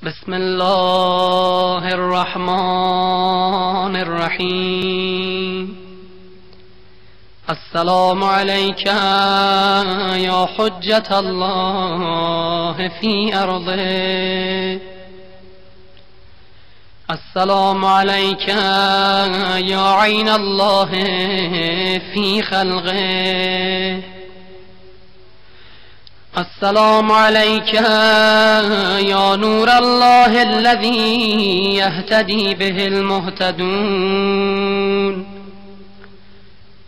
بسم الله الرحمن الرحیم. السلام علیک یا حجة الله فی ارضه. السلام علیک یا عین الله فی خلقه. السلام عليك يا نور الله الذي يهتدي به المهتدون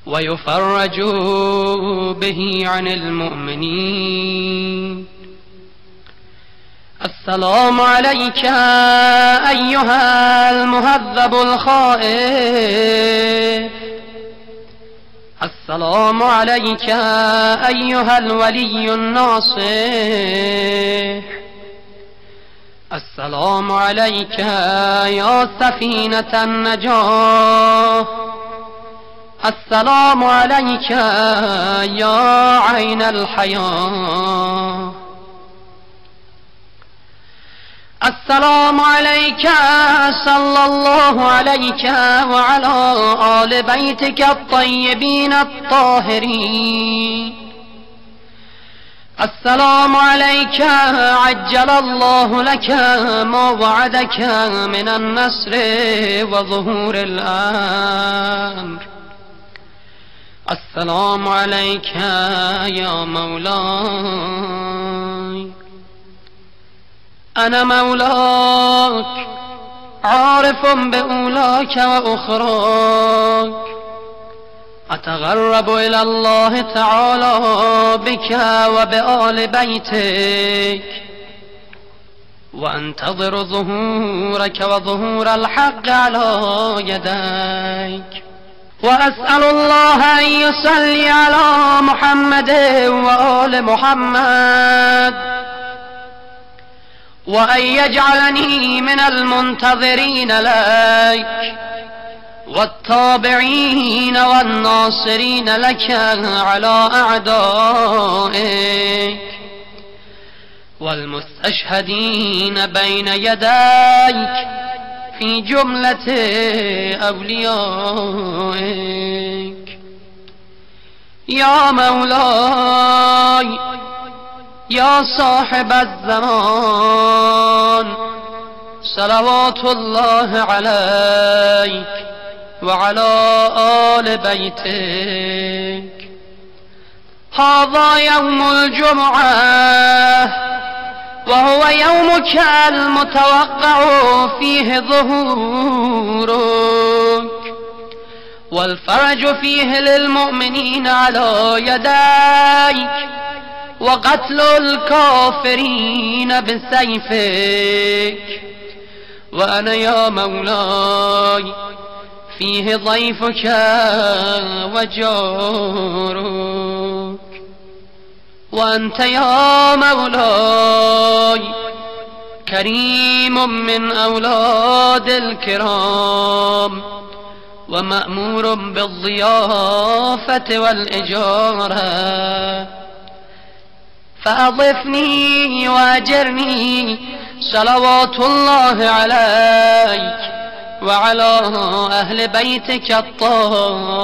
ويفرج به عن المؤمنين. السلام عليك أيها المهذب الخائف. السلام عليك أيها الولي الناصح. السلام عليك يا سفينة النجاة. السلام عليك يا عين الحياة. السلام عليك صلى الله عليك وعلى آل بيتك الطيبين الطاهرين. السلام عليك عجل الله لك ما وعدك من النصر وظهور الأمر. السلام عليك يا مولاي. أنا مولاك عارف بأولاك وأخراك. أتغرب إلى الله تعالى بك وبآل بيتك وأنتظر ظهورك وظهور الحق على يديك. وأسأل الله أن يصلي على محمد وآل محمد وأن يجعلني من المنتظرين لك والتابعين والناصرين لك على أعدائك والمستشهدين بين يديك في جملة أوليائك. يا مولاي يا صاحب الزمان صلوات الله عليك وعلى آل بيتك. هذا يوم الجمعة وهو يومك المتوقع فيه ظهورك والفرج فيه للمؤمنين على يديك وقتل الكافرين بسيفك. وأنا يا مولاي فيه ضيفك وجارك. وأنت يا مولاي كريم من أولاد الكرام ومأمور بالضيافة والإجارة. فأضفني وأجرني صلوات الله عليك وعلى أهل بيتك الطاهرين.